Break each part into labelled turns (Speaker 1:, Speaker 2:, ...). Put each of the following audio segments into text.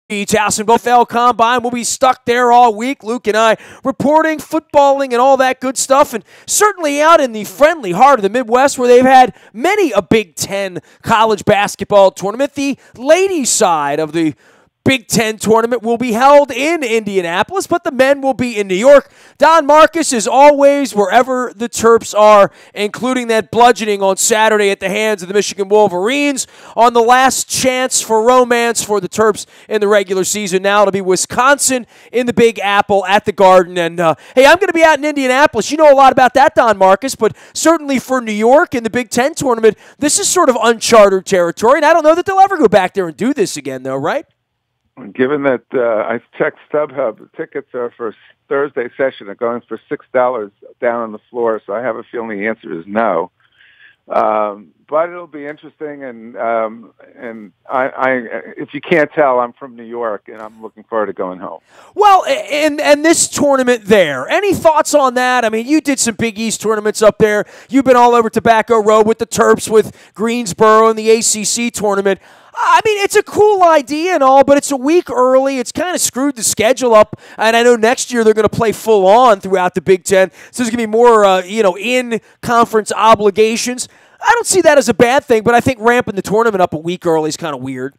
Speaker 1: Towson Fell Combine. We'll be stuck there all week. Luke and I reporting, footballing, and all that good stuff. And certainly out in the friendly heart of the Midwest where they've had many a Big Ten college basketball tournament. The ladies' side of the Big Ten tournament will be held in Indianapolis, but the men will be in New York. Don Markus is always wherever the Terps are, including that bludgeoning on Saturday at the hands of the Michigan Wolverines on the last chance for romance for the Terps in the regular season. Now it'll be Wisconsin in the Big Apple at the Garden. And, hey, I'm going to be out in Indianapolis. You know a lot about that, Don Markus, but certainly for New York in the Big Ten tournament, this is sort of uncharted territory, and I don't know that they'll ever go back there and do this again, though, right?
Speaker 2: Given that I checked StubHub, the tickets are for Thursday session are going for $6 down on the floor, so I have a feeling the answer is no. But it'll be interesting, and I if you can't tell, I'm from New York, and I'm looking forward to going home.
Speaker 1: Well, and this tournament there, any thoughts on that? I mean, you did some Big East tournaments up there. You've been all over Tobacco Road with the Terps, with Greensboro, and the ACC tournament. I mean, it's a cool idea and all, but it's a week early. It's kind of screwed the schedule up, and I know next year they're going to play full on throughout the Big Ten, so there's going to be more, in-conference obligations. I don't see that as a bad thing, but I think ramping the tournament up a week early is kind of weird.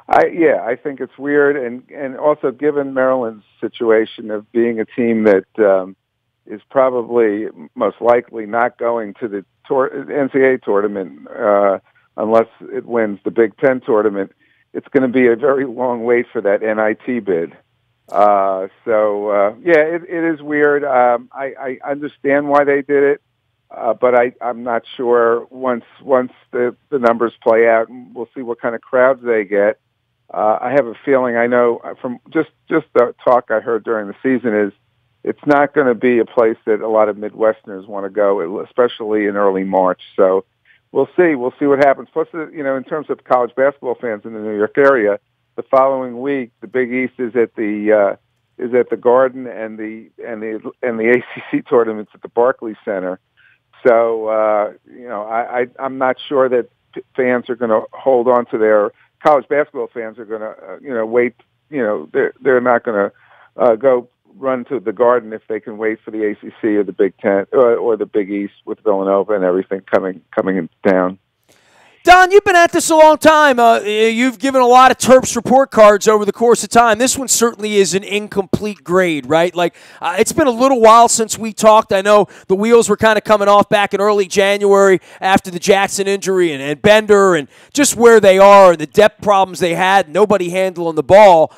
Speaker 2: I think it's weird, and also given Maryland's situation of being a team that is probably most likely not going to the NCAA tournament unless it wins the Big Ten tournament, it's going to be a very long wait for that NIT bid. It is weird. I understand why they did it, but I'm not sure once the numbers play out, and we'll see what kind of crowds they get. I have a feeling, I know from just the talk I heard during the season is it's not going to be a place that a lot of Midwesterners want to go, especially in early March. So we'll see. We'll see what happens. Plus, in terms of college basketball fans in the New York area, the following week the Big East is at the Garden, and the ACC tournaments at the Barclays Center. So I'm not sure that fans are going to hold on to their college basketball fans are going to wait. They're not going to go run to the Garden if they can wait for the ACC or the Big Ten or the Big East with Villanova and everything coming in town.
Speaker 1: Don, you've been at this a long time. You've given a lot of Terps report cards over the course of time. This one certainly is an incomplete grade, right? It's been a little while since we talked. I know the wheels were kind of coming off back in early January after the Jackson injury and Bender and just where they are and the depth problems they had, nobody handling the ball.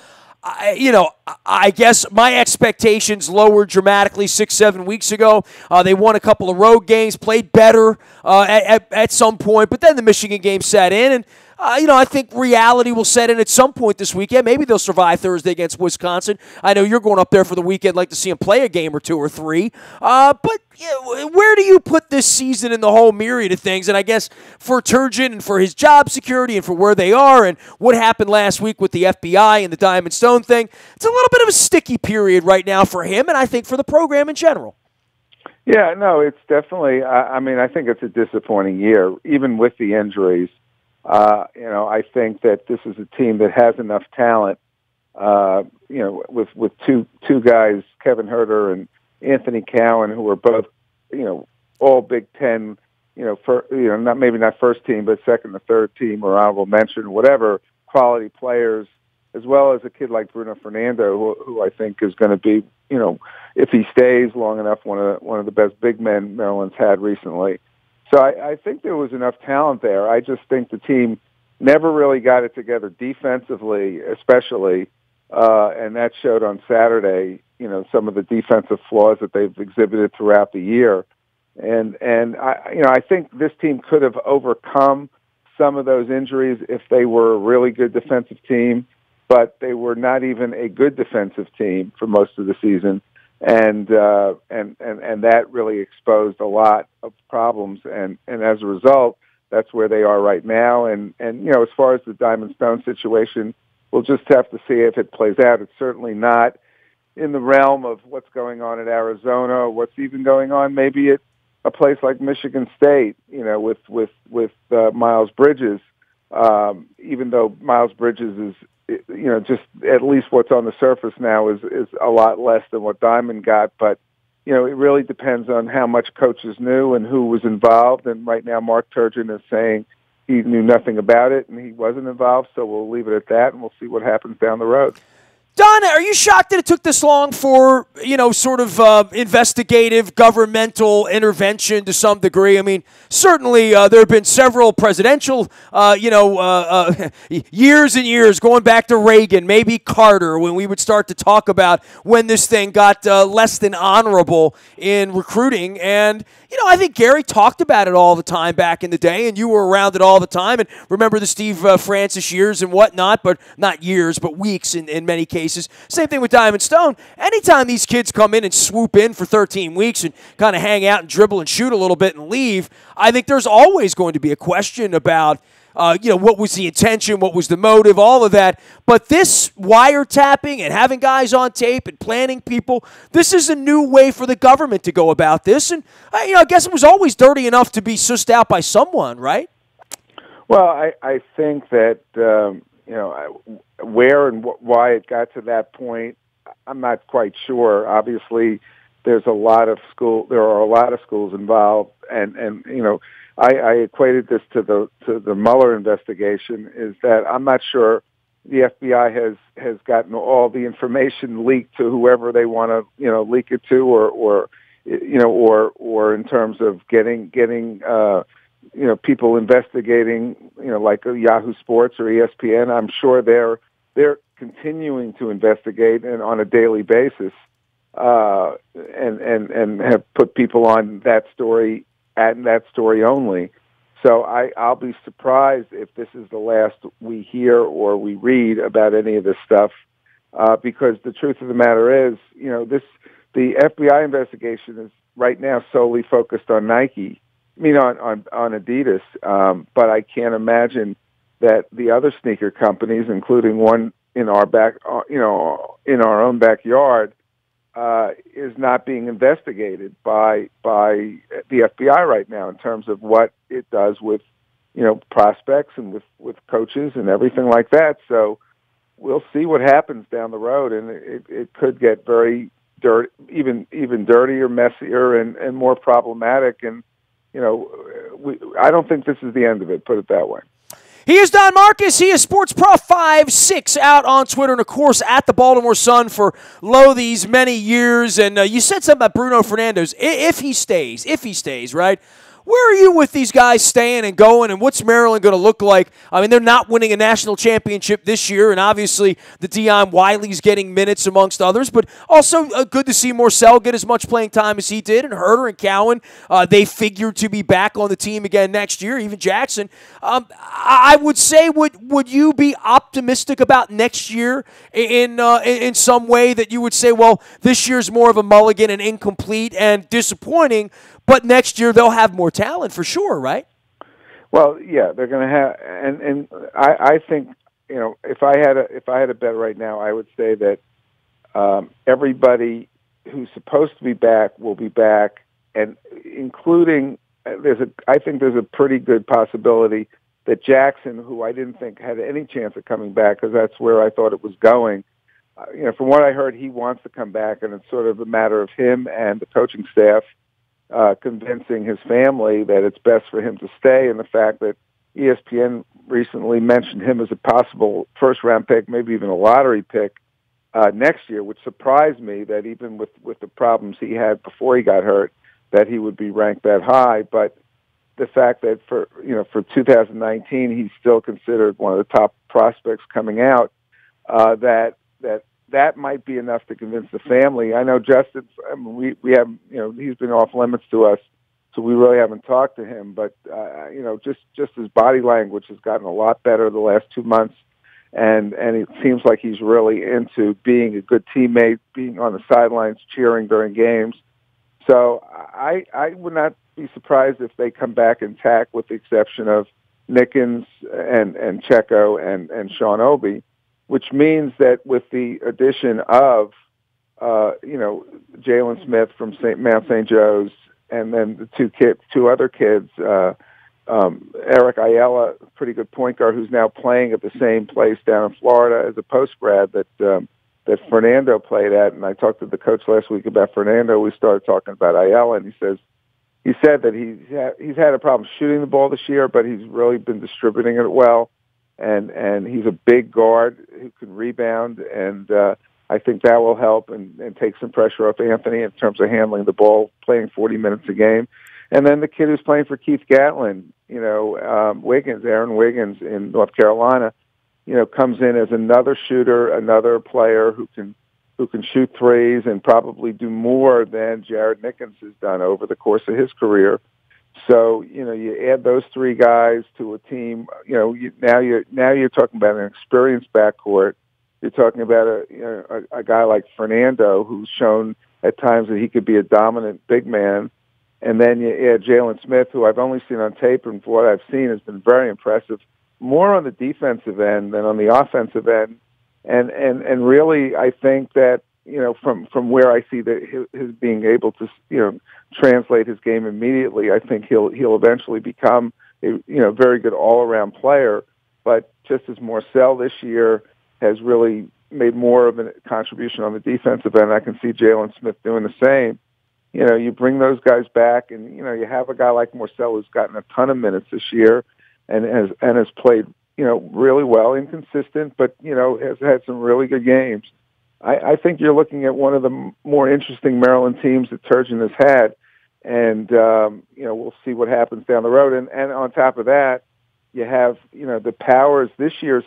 Speaker 1: I guess my expectations lowered dramatically 6-7 weeks ago. They won a couple of road games, played better at some point, but then the Michigan game set in, and I think reality will set in at some point this weekend. Maybe they'll survive Thursday against Wisconsin. I know you're going up there for the weekend, like to see them play a game or two or three. But where do you put this season in the whole myriad of things? And I guess for Turgeon and for his job security and for where they are and what happened last week with the FBI and the Diamond Stone thing, it's a little bit of a sticky period right now for him and I think for the program in general.
Speaker 2: Yeah, no, it's definitely, I think it's a disappointing year, even with the injuries. I think that this is a team that has enough talent, with two guys, Kevin Herter and Anthony Cowan, who are both, all Big Ten, maybe not first team, but second or third team or honorable mention, whatever, quality players, as well as a kid like Bruno Fernando, who I think is going to be, if he stays long enough, one of the best big men Maryland's had recently. So I think there was enough talent there. I just think the team never really got it together defensively, especially, and that showed on Saturday. Some of the defensive flaws that they've exhibited throughout the year, and I think this team could have overcome some of those injuries if they were a really good defensive team, but they were not even a good defensive team for most of the season. And that really exposed a lot of problems, and as a result, that's where they are right now. And as far as the Diamond Stone situation, we'll just have to see if it plays out. It's certainly not in the realm of what's going on at Arizona, or what's even going on maybe at a place like Michigan State, with Miles Bridges. Even though Miles Bridges just at least what's on the surface now is a lot less than what Diamond got. But, it really depends on how much coaches knew and who was involved. And right now Mark Turgeon is saying he knew nothing about it and he wasn't involved. So we'll leave it at that and we'll see what happens down the road.
Speaker 1: Don, are you shocked that it took this long for, sort of investigative governmental intervention to some degree? I mean, certainly there have been several presidential, years and years going back to Reagan, maybe Carter, when we would start to talk about when this thing got less than honorable in recruiting. And, I think Gary talked about it all the time back in the day, and you were around it all the time. And remember the Steve Francis years and whatnot, but not years, but weeks in many cases. Same thing with Diamond Stone. Anytime these kids come in and swoop in for 13 weeks and kind of hang out and dribble and shoot a little bit and leave, I think there's always going to be a question about what was the intention, what was the motive, all of that. But this wiretapping and having guys on tape and planning people, this is a new way for the government to go about this. And, I guess it was always dirty enough to be sussed out by someone, right?
Speaker 2: Well, I think that, where and why it got to that point, I'm not quite sure. Obviously, there are a lot of schools involved, and I equated this to the Mueller investigation. Is that I'm not sure the FBI has gotten all the information leaked to whoever they want to leak it to, or in terms of getting people investigating like Yahoo Sports or ESPN. I'm sure they're continuing to investigate and on a daily basis, and have put people on that story and that story only. So I'll be surprised if this is the last we hear or we read about any of this stuff, because the truth of the matter is, the FBI investigation is right now solely focused on Nike. I mean, on Adidas, but I can't imagine that the other sneaker companies, including one in our in our own backyard, is not being investigated by the FBI right now in terms of what it does with prospects and with coaches and everything like that. So we'll see what happens down the road, and it could get very dirty, even dirtier, messier, and more problematic. And I don't think this is the end of it. Put it that way.
Speaker 1: He is Don Markus. He is SportsPro56 out on Twitter and, of course, at the Baltimore Sun for these many years. And you said something about Bruno Fernandes. If he stays, right? Where are you with these guys staying and going, and what's Maryland going to look like? I mean, they're not winning a national championship this year, and obviously the Dion Wiley's getting minutes amongst others, but also good to see Morcell get as much playing time as he did, and Herter and Cowan, they figured to be back on the team again next year, even Jackson. I would say, would you be optimistic about next year in some way that you would say, well, this year's more of a mulligan and incomplete and disappointing, but next year they'll have more talent for sure, right?
Speaker 2: Well, yeah, they're going to have, and I think if I had a bet right now, I would say that everybody who's supposed to be back will be back, and including I think there's a pretty good possibility that Jackson, who I didn't think had any chance of coming back because that's where I thought it was going. From what I heard, he wants to come back, and it's sort of a matter of him and the coaching staff convincing his family that it's best for him to stay, and the fact that ESPN recently mentioned him as a possible first-round pick, maybe even a lottery pick next year, which surprised me that even with the problems he had before he got hurt, that he would be ranked that high. But the fact that for 2019 he's still considered one of the top prospects coming out, that might be enough to convince the family. I know Justin, we have, he's been off limits to us, so we really haven't talked to him. But, just his body language has gotten a lot better the last 2 months. And it seems like he's really into being a good teammate, being on the sidelines, cheering during games. So I would not be surprised if they come back intact, with the exception of Nickens and Checo and Sean Obi, which means that with the addition of, Jalen Smith from Mount St. Joe's, and then the two other kids, Eric Ayala, pretty good point guard, who's now playing at the same place down in Florida as a post grad that Fernando played at. And I talked to the coach last week about Fernando. We started talking about Ayala, and he said that he's had a problem shooting the ball this year, but he's really been distributing it well. And he's a big guard who can rebound, and I think that will help and take some pressure off Anthony in terms of handling the ball, playing 40 minutes a game. And then the kid who's playing for Keith Gatlin, Aaron Wiggins in North Carolina, comes in as another shooter, another player who can shoot threes and probably do more than Jared Nickens has done over the course of his career. So, you add those three guys to a team, now you're talking about an experienced backcourt. You're talking about a guy like Fernando, who's shown at times that he could be a dominant big man. And then you add Jalen Smith, who I've only seen on tape, and for what I've seen has been very impressive, more on the defensive end than on the offensive end. And really, I think that, from where I see that his being able to, translate his game immediately, I think he'll eventually become a, very good all-around player. But just as Morcell this year has really made more of a contribution on the defensive end, I can see Jalen Smith doing the same. You bring those guys back, and you have a guy like Morcell who's gotten a ton of minutes this year, and has played really well, inconsistent, but has had some really good games. I think you're looking at one of the more interesting Maryland teams that Turgeon has had, and we'll see what happens down the road. And on top of that, you have the powers this year's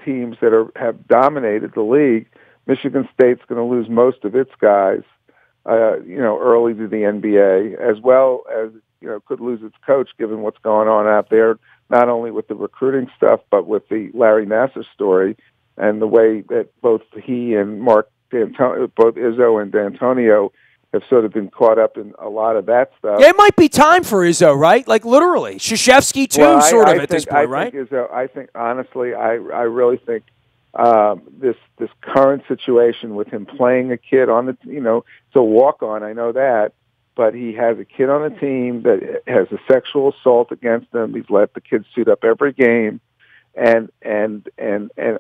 Speaker 2: teams that have dominated the league. Michigan State's going to lose most of its guys. Early to the NBA, as well as, could lose its coach given what's going on out there, not only with the recruiting stuff, but with the Larry Nassar story and the way that both he and both Izzo and D'Antonio have sort of been caught up in a lot of that stuff.
Speaker 1: Yeah, it might be time for Izzo, right? Like literally. Krzyzewski too, at this point, right?
Speaker 2: I think, honestly, I really think this current situation with him playing a kid on the, it's a walk-on, I know that, but he has a kid on the team that has a sexual assault against him. He's let the kid suit up every game, and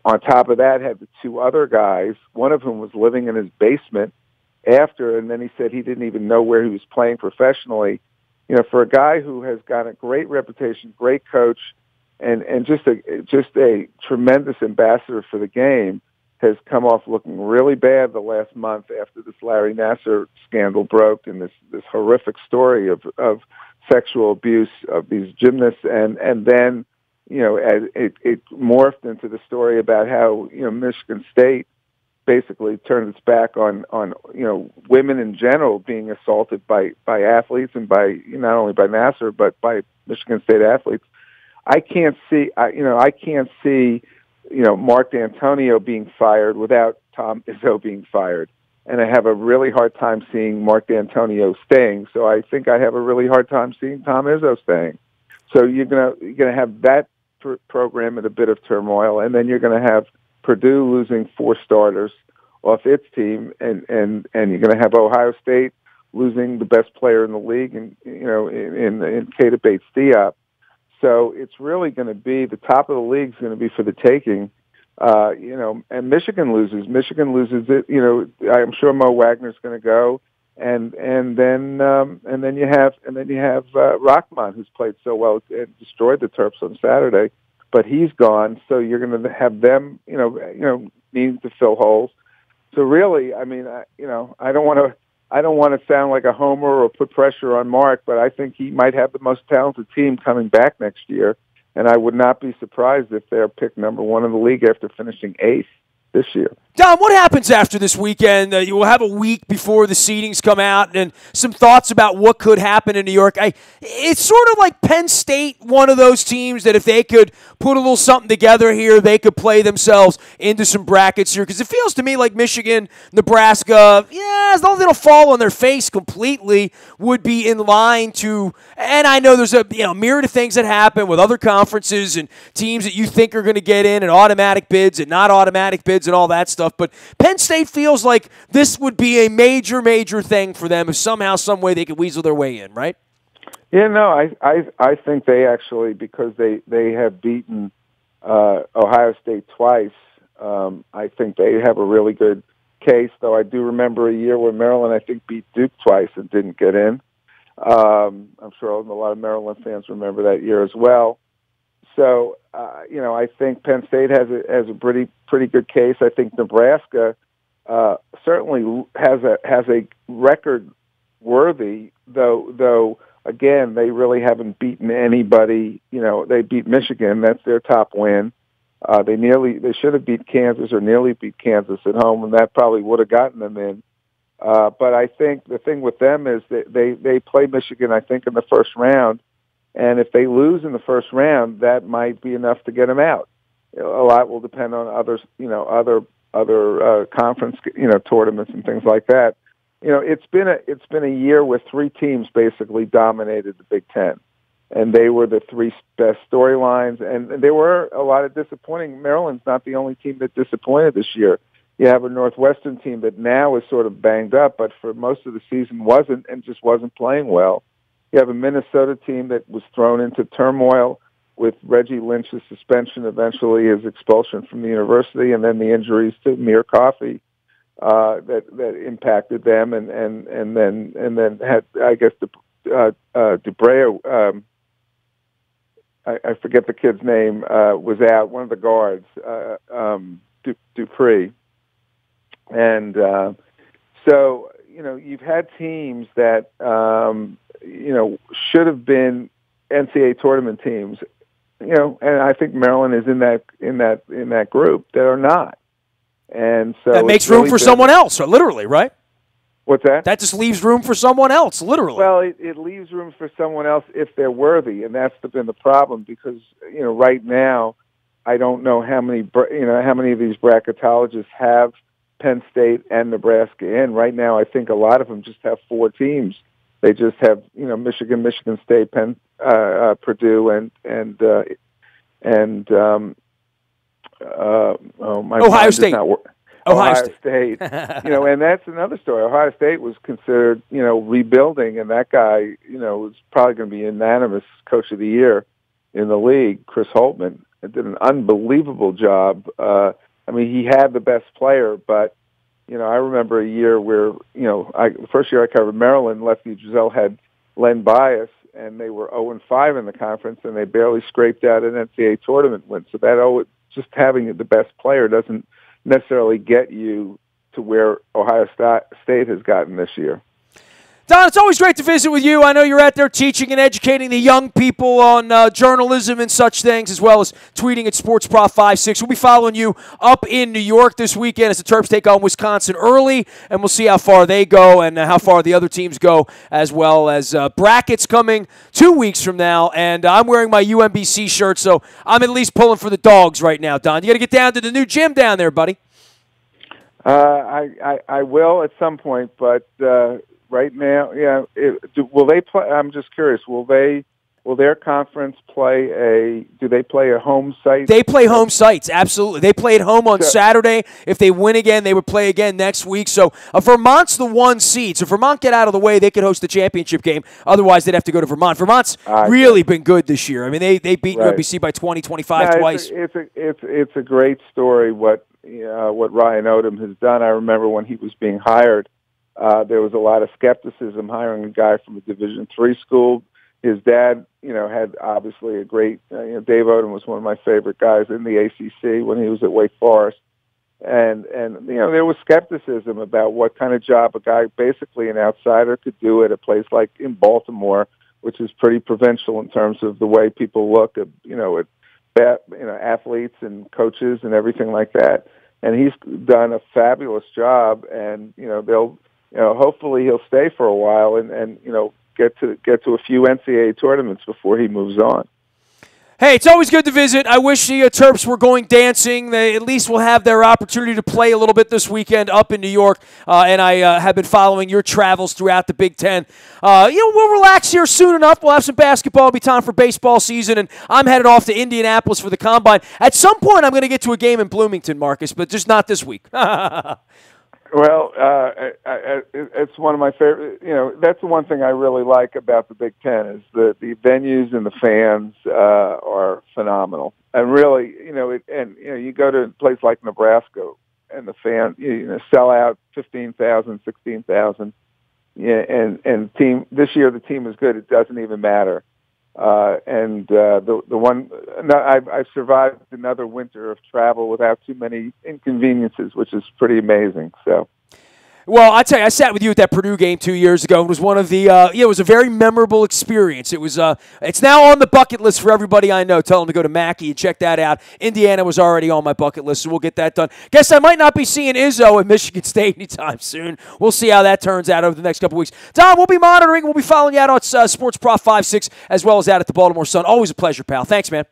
Speaker 2: on top of that, had the two other guys, one of whom was living in his basement after, and then he said he didn't even know where he was playing professionally. For a guy who has got a great reputation, great coach, and just a tremendous ambassador for the game, has come off looking really bad the last month after this Larry Nassar scandal broke and this horrific story of sexual abuse of these gymnasts, and then as it morphed into the story about how Michigan State basically turned its back on women in general being assaulted by athletes, and by not only by Nassar but by Michigan State athletes. I can't see Mark D'Antonio being fired without Tom Izzo being fired, and I have a really hard time seeing Mark D'Antonio staying. So I think I have a really hard time seeing Tom Izzo staying. So you're gonna have that program in a bit of turmoil, and then you're gonna have Purdue losing 4 starters off its team, and you're gonna have Ohio State losing the best player in the league, and in Keita Bates-Diop. So it's really going to be the top of the league is going to be for the taking, and Michigan loses. Michigan loses it. I'm sure Mo Wagner's going to go, and then you have Rockman, who's played so well and destroyed the Terps on Saturday, but he's gone. So you're going to have them, needing to fill holes. So really, I mean, I don't want to sound like a homer or put pressure on Mark, but I think he might have the most talented team coming back next year, and I would not be surprised if they're picked number 1 in the league after finishing 8th this year.
Speaker 1: Don, what happens after this weekend? You will have a week before the seedings come out, and some thoughts about what could happen in New York. It's sort of like Penn State, one of those teams that if they could put a little something together here, they could play themselves into some brackets here. Because it feels to me like Michigan, Nebraska, as long as they don't fall on their face completely, would be in line to. And I know there's a myriad of things that happen with other conferences and teams that you think are going to get in, and automatic bids and not automatic bids and all that stuff. But Penn State feels like this would be a major, major thing for them if somehow, some way they could weasel their way in, right?
Speaker 2: Yeah, no, I think they actually, because they have beaten Ohio State twice. I think they have a really good case. Though I do remember a year where Maryland, I think, beat Duke twice and didn't get in. I'm sure a lot of Maryland fans remember that year as well. So, I think Penn State has a pretty good case. I think Nebraska certainly has a record worthy, though again, they really haven't beaten anybody. They beat Michigan. That's their top win. They should have beat Kansas or nearly beat Kansas at home, and that probably would have gotten them in. But I think the thing with them is that they play Michigan, I think, in the first round. And if they lose in the first round, that might be enough to get them out. A lot will depend on other conference, tournaments and things like that. It's been a year where three teams basically dominated the Big Ten, and they were the three best storylines. And there were a lot of disappointing. Maryland's not the only team that disappointed this year. You have a Northwestern team that now is sort of banged up, but for most of the season wasn't, and just wasn't playing well. You have a Minnesota team that was thrown into turmoil with Reggie Lynch's suspension, eventually his expulsion from the university, and then the injuries to Amir Coffey that impacted them, and then had, I guess, Dubray. I forget the kid's name. Was out, one of the guards, Dupree, and so you've had teams that should have been NCAA tournament teams, and I think Maryland is in that group that are not, and so
Speaker 1: that makes room for someone else, literally, right?
Speaker 2: What's that?
Speaker 1: That just leaves room for someone else, literally.
Speaker 2: Well, it leaves room for someone else if they're worthy, and that's been the problem because right now I don't know how many of these bracketologists have Penn State and Nebraska in. Right now, I think a lot of them just have four teams. They just have Michigan, Michigan State, Purdue, and
Speaker 1: Ohio State.
Speaker 2: Ohio State. And that's another story. Ohio State was considered, rebuilding, and that guy, was probably going to be unanimous Coach of the Year in the league. Chris Holtmann did an unbelievable job. He had the best player, but I remember a year where, the first year I covered Maryland, Lefty Driesell had Len Bias, and they were 0-5 in the conference, and they barely scraped out an NCAA tournament win. So that just having the best player doesn't necessarily get you to where Ohio State has gotten this year.
Speaker 1: Don, it's always great to visit with you. I know you're out there teaching and educating the young people on journalism and such things, as well as tweeting at SportsProf56. We'll be following you up in New York this weekend as the Terps take on Wisconsin early, and we'll see how far they go and how far the other teams go, as well as brackets coming 2 weeks from now. And I'm wearing my UMBC shirt, so I'm at least pulling for the dogs right now, Don. You got to get down to the new gym down there, buddy.
Speaker 2: I will at some point, but right now, will they play? I'm just curious. Will their conference play do they play a home site?
Speaker 1: They play home sites, absolutely. They play at home on Saturday. If they win again, they would play again next week. So Vermont's the 1 seed. So if Vermont get out of the way, they could host the championship game. Otherwise, they'd have to go to Vermont. Vermont's really been good this year. They beat UMBC by 20, 25 twice.
Speaker 2: It's a great story what Ryan Odom has done. I remember when he was being hired, there was a lot of skepticism hiring a guy from a Division III school. His dad, had obviously a great, Dave Odom was one of my favorite guys in the ACC when he was at Wake Forest. And there was skepticism about what kind of job a guy, basically an outsider, could do at a place like in Baltimore, which is pretty provincial in terms of the way people look at, athletes and coaches and everything like that. And he's done a fabulous job, and, hopefully he'll stay for a while and get to a few NCAA tournaments before he moves on.
Speaker 1: Hey, it's always good to visit. I wish the Terps were going dancing. They at least will have their opportunity to play a little bit this weekend up in New York. And I have been following your travels throughout the Big Ten. We'll relax here soon enough. We'll have some basketball. It'll be time for baseball season. And I'm headed off to Indianapolis for the Combine. At some point, I'm going to get to a game in Bloomington, Marcus, but just not this week.
Speaker 2: Well, it's one of my favorite. That's the one thing I really like about the Big Ten is that the venues and the fans are phenomenal. And really, you go to a place like Nebraska, and the fans, sell out 15,000, 16,000. Yeah, and team this year the team is good. It doesn't even matter. I've survived another winter of travel without too many inconveniences, which is pretty amazing. So.
Speaker 1: Well, I tell you, I sat with you at that Purdue game 2 years ago. It was one of the, it was a very memorable experience. It was, it's now on the bucket list for everybody I know. Tell them to go to Mackey and check that out. Indiana was already on my bucket list, so we'll get that done. Guess I might not be seeing Izzo at Michigan State anytime soon. We'll see how that turns out over the next couple weeks. Don, we'll be monitoring. We'll be following you out on Sports Prof 5-6 as well as out at the Baltimore Sun. Always a pleasure, pal. Thanks, man.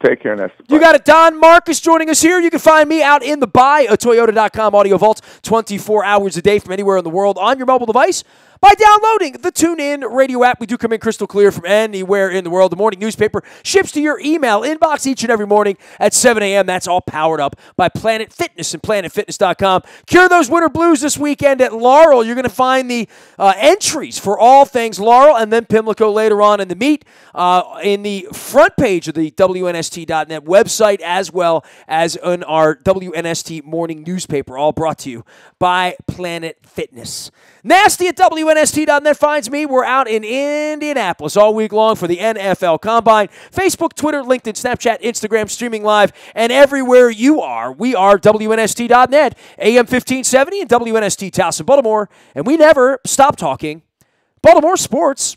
Speaker 2: Take care, Nestor.
Speaker 1: You got it. Don Markus joining us here. You can find me out in the Buy, a Toyota.com audio vault 24 hours a day from anywhere in the world on your mobile device by downloading the TuneIn radio app. We do come in crystal clear from anywhere in the world. The morning newspaper ships to your email inbox each and every morning at 7 a.m. That's all powered up by Planet Fitness and PlanetFitness.com. Cure those winter blues this weekend at Laurel. You're going to find the entries for all things Laurel and then Pimlico later on in the meet in the front page of the WNST.net website as well as in our WNST morning newspaper, all brought to you by Planet Fitness. Nasty at WNST.net finds me. We're out in Indianapolis all week long for the NFL Combine. Facebook, Twitter, LinkedIn, Snapchat, Instagram, streaming live, and everywhere you are. We are WNST.net, AM 1570 and WNST Towson, Baltimore, and we never stop talking Baltimore sports.